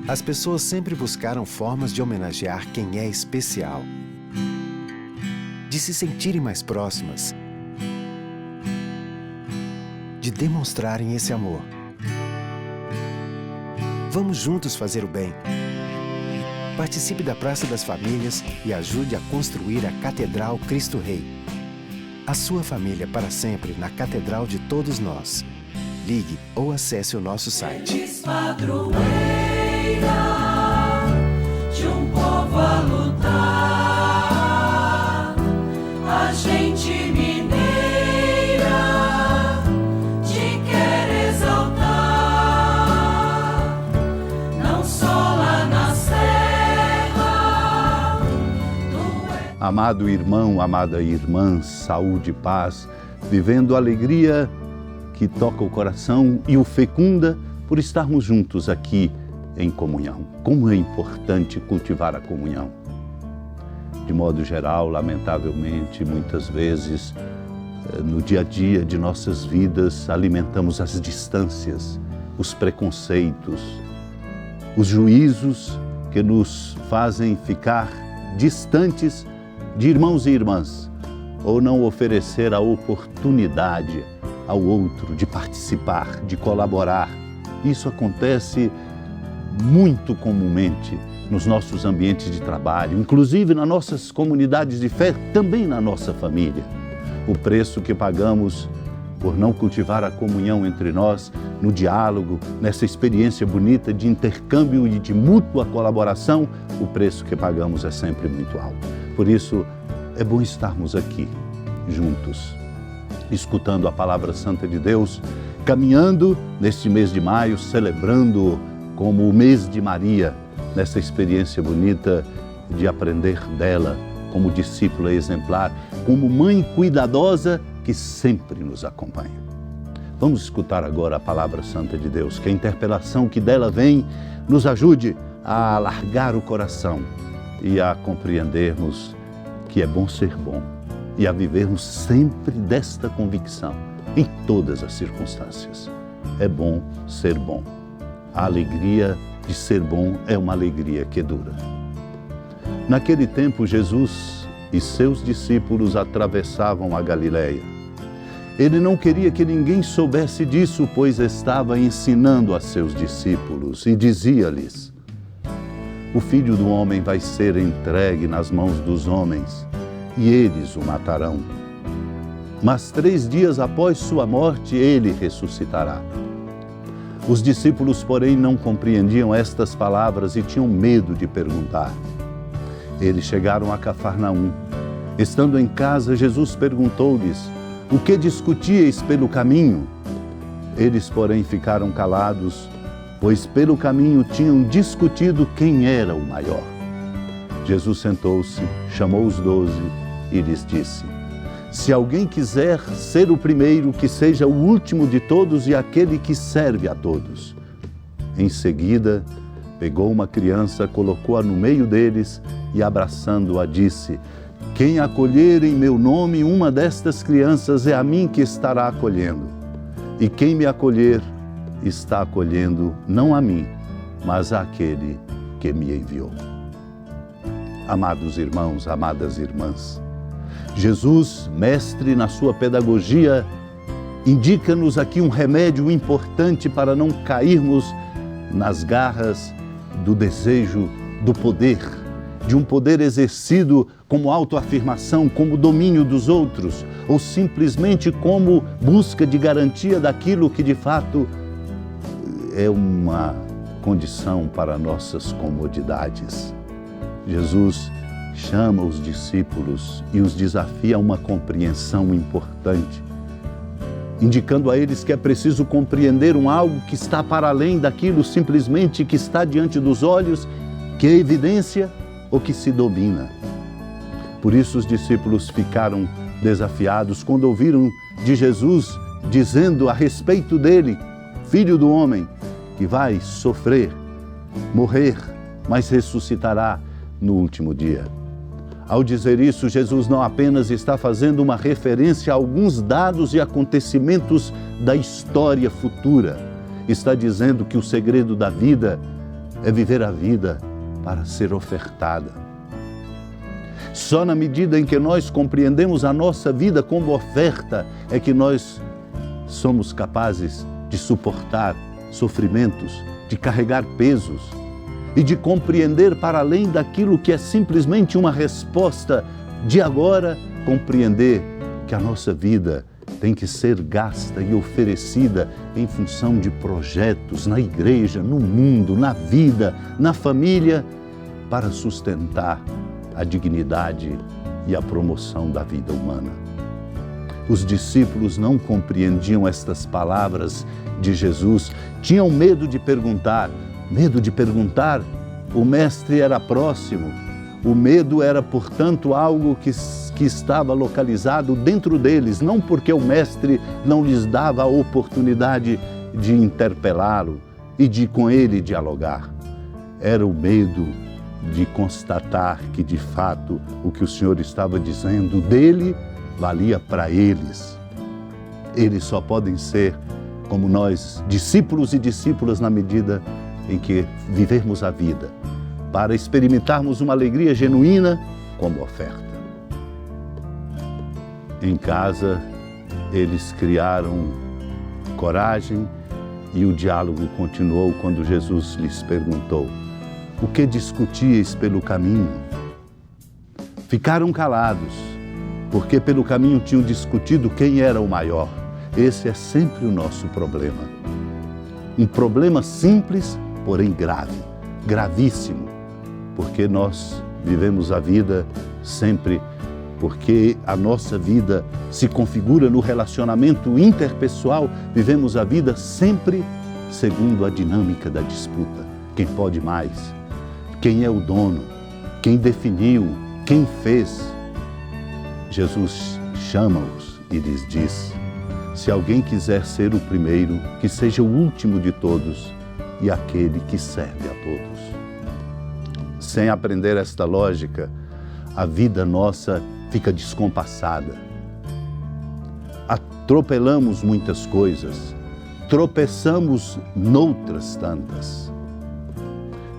As pessoas sempre buscaram formas de homenagear quem é especial, de se sentirem mais próximas, de demonstrarem esse amor. Vamos juntos fazer o bem. Participe da Praça das Famílias e ajude a construir a Catedral Cristo Rei. A sua família para sempre na Catedral de todos nós. Ligue ou acesse o nosso site. Padroeira de um povo a lutar, a gente mineira te quer exaltar, não só lá na serra. Amado irmão, amada irmã, saúde e paz, vivendo a alegria que toca o coração e o fecunda por estarmos juntos aqui em comunhão. Como é importante cultivar a comunhão. De modo geral, lamentavelmente, muitas vezes, no dia a dia de nossas vidas, alimentamos as distâncias, os preconceitos, os juízos que nos fazem ficar distantes de irmãos e irmãs, ou não oferecer a oportunidade ao outro de participar, de colaborar. Isso acontece muito comumente nos nossos ambientes de trabalho, inclusive nas nossas comunidades de fé, também na nossa família. O preço que pagamos por não cultivar a comunhão entre nós, no diálogo, nessa experiência bonita de intercâmbio e de mútua colaboração, o preço que pagamos é sempre muito alto. Por isso, é bom estarmos aqui, juntos, escutando a Palavra Santa de Deus, caminhando neste mês de maio, celebrando como o mês de Maria, nessa experiência bonita de aprender dela como discípula exemplar, como mãe cuidadosa que sempre nos acompanha. Vamos escutar agora a Palavra Santa de Deus, que a interpelação que dela vem nos ajude a alargar o coração e a compreendermos que é bom ser bom e a vivermos sempre desta convicção em todas as circunstâncias. É bom ser bom. A alegria de ser bom é uma alegria que dura. Naquele tempo, Jesus e seus discípulos atravessavam a Galileia. Ele não queria que ninguém soubesse disso, pois estava ensinando a seus discípulos e dizia-lhes: o Filho do Homem vai ser entregue nas mãos dos homens e eles o matarão. Mas 3 dias após sua morte, ele ressuscitará. Os discípulos, porém, não compreendiam estas palavras e tinham medo de perguntar. Eles chegaram a Cafarnaum. Estando em casa, Jesus perguntou-lhes: o que discutíeis pelo caminho? Eles, porém, ficaram calados, pois pelo caminho tinham discutido quem era o maior. Jesus sentou-se, chamou os 12 e lhes disse: se alguém quiser ser o primeiro, que seja o último de todos e aquele que serve a todos. Em seguida, pegou uma criança, colocou-a no meio deles e, abraçando-a, disse: quem acolher em meu nome uma destas crianças é a mim que estará acolhendo. E quem me acolher, está acolhendo não a mim, mas àquele que me enviou. Amados irmãos, amadas irmãs, Jesus, mestre na sua pedagogia, indica-nos aqui um remédio importante para não cairmos nas garras do desejo do poder, de um poder exercido como autoafirmação, como domínio dos outros, ou simplesmente como busca de garantia daquilo que de fato é uma condição para nossas comodidades. Jesus chama os discípulos e os desafia a uma compreensão importante, indicando a eles que é preciso compreender algo que está para além daquilo simplesmente que está diante dos olhos, que é evidência ou que se domina. Por isso os discípulos ficaram desafiados quando ouviram de Jesus dizendo a respeito dele, Filho do Homem, que vai sofrer, morrer, mas ressuscitará no último dia. Ao dizer isso, Jesus não apenas está fazendo uma referência a alguns dados e acontecimentos da história futura, está dizendo que o segredo da vida é viver a vida para ser ofertada. Só na medida em que nós compreendemos a nossa vida como oferta é que nós somos capazes de suportar sofrimentos, de carregar pesos e de compreender para além daquilo que é simplesmente uma resposta de agora, compreender que a nossa vida tem que ser gasta e oferecida em função de projetos na igreja, no mundo, na vida, na família, para sustentar a dignidade e a promoção da vida humana. Os discípulos não compreendiam estas palavras de Jesus, tinham medo de perguntar. O mestre era próximo. O medo era, portanto, algo que estava localizado dentro deles, não porque o mestre não lhes dava a oportunidade de interpelá-lo e de com ele dialogar. Era o medo de constatar que, de fato, o que o Senhor estava dizendo dele valia para eles. Eles só podem ser como nós, discípulos e discípulas, na medida em que vivermos a vida, para experimentarmos uma alegria genuína como oferta. Em casa, eles criaram coragem e o diálogo continuou quando Jesus lhes perguntou: o que discutíeis pelo caminho? Ficaram calados, porque pelo caminho tinham discutido quem era o maior. Esse é sempre o nosso problema. Um problema simples, porém grave, gravíssimo, porque nós vivemos a vida sempre, porque a nossa vida se configura no relacionamento interpessoal, vivemos a vida sempre segundo a dinâmica da disputa. Quem pode mais? Quem é o dono? Quem definiu? Quem fez? Jesus chama-os e lhes diz: se alguém quiser ser o primeiro, que seja o último de todos e aquele que serve a todos. Sem aprender esta lógica, a vida nossa fica descompassada. Atropelamos muitas coisas, tropeçamos noutras tantas.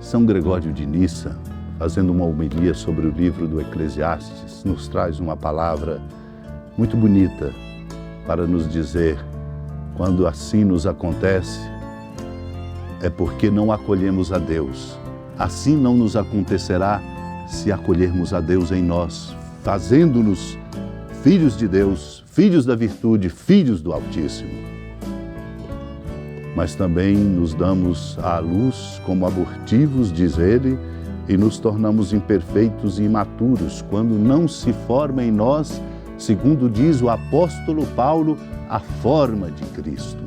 São Gregório de Nissa, fazendo uma homilia sobre o livro do Eclesiastes, nos traz uma palavra muito bonita para nos dizer: quando assim nos acontece, é porque não acolhemos a Deus. Assim não nos acontecerá se acolhermos a Deus em nós, fazendo-nos filhos de Deus, filhos da virtude, filhos do Altíssimo. Mas também nos damos à luz como abortivos, diz ele, e nos tornamos imperfeitos e imaturos quando não se forma em nós, segundo diz o apóstolo Paulo, a forma de Cristo.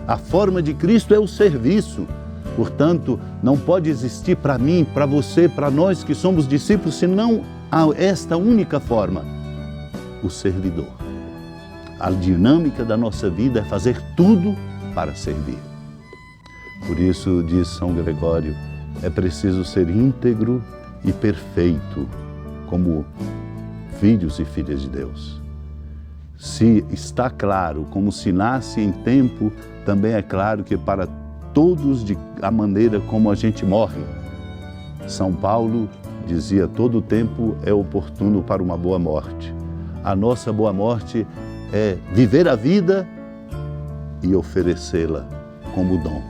A forma de Cristo é o serviço. Portanto, não pode existir para mim, para você, para nós que somos discípulos, senão esta única forma, o servidor. A dinâmica da nossa vida é fazer tudo para servir. Por isso, diz São Gregório, é preciso ser íntegro e perfeito como filhos e filhas de Deus. Se está claro, como se nasce em tempo, também é claro que para todos a maneira como a gente morre. São Paulo dizia: todo tempo é oportuno para uma boa morte. A nossa boa morte é viver a vida e oferecê-la como dom,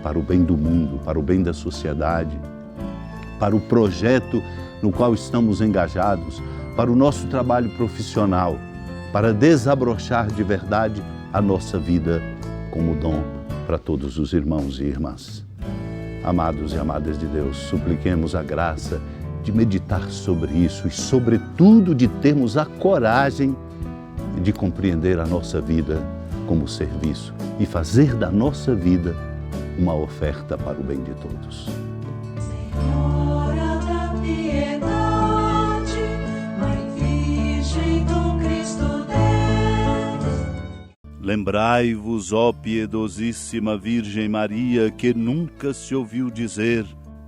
para o bem do mundo, para o bem da sociedade, para o projeto no qual estamos engajados, para o nosso trabalho profissional, para desabrochar de verdade a nossa vida como dom para todos os irmãos e irmãs. Amados e amadas de Deus, supliquemos a graça de meditar sobre isso e, sobretudo, de termos a coragem de compreender a nossa vida como serviço e fazer da nossa vida uma oferta para o bem de todos. Senhora da piedade, Mãe Virgem do Cristo Deus. Lembrai-vos, ó piedosíssima Virgem Maria, que nunca se ouviu dizer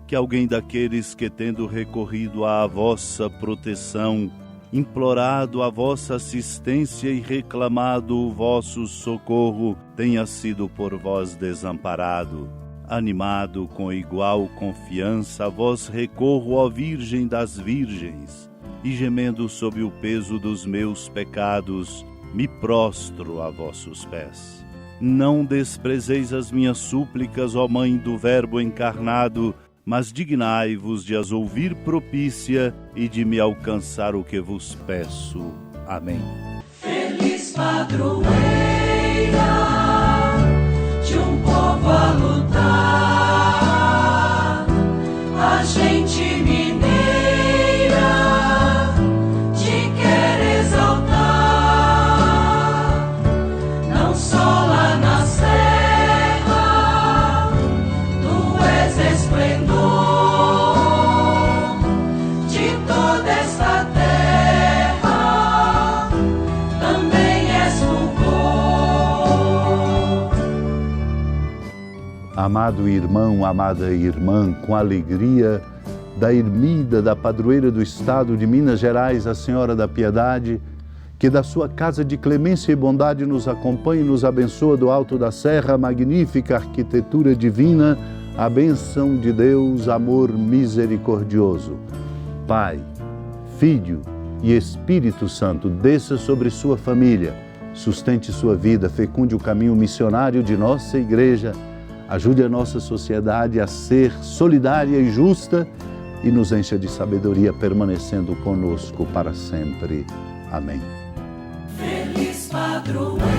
que alguém daqueles que, tendo recorrido à vossa proteção, implorado a vossa assistência e reclamado o vosso socorro, tenha sido por vós desamparado. Animado com igual confiança, a vós recorro, ó Virgem das Virgens, e gemendo sob o peso dos meus pecados, me prostro a vossos pés. Não desprezeis as minhas súplicas, ó Mãe do Verbo encarnado, mas dignai-vos de as ouvir propícia e de me alcançar o que vos peço. Amém. Feliz padroeira de um povo a lutar, a gente mineira te quer exaltar, não só lá na serra, tu és esplendor de toda esta terra, também és fulgor. Amado irmão, amada irmã, com a alegria da ermida da padroeira do estado de Minas Gerais, a Senhora da Piedade, que da sua casa de clemência e bondade nos acompanhe e nos abençoa do alto da serra, a magnífica arquitetura divina, a bênção de Deus, amor misericordioso. Pai, Filho e Espírito Santo, desça sobre sua família, sustente sua vida, fecunde o caminho missionário de nossa igreja, ajude a nossa sociedade a ser solidária e justa e nos encha de sabedoria, permanecendo conosco para sempre. Amém. Feliz padroeira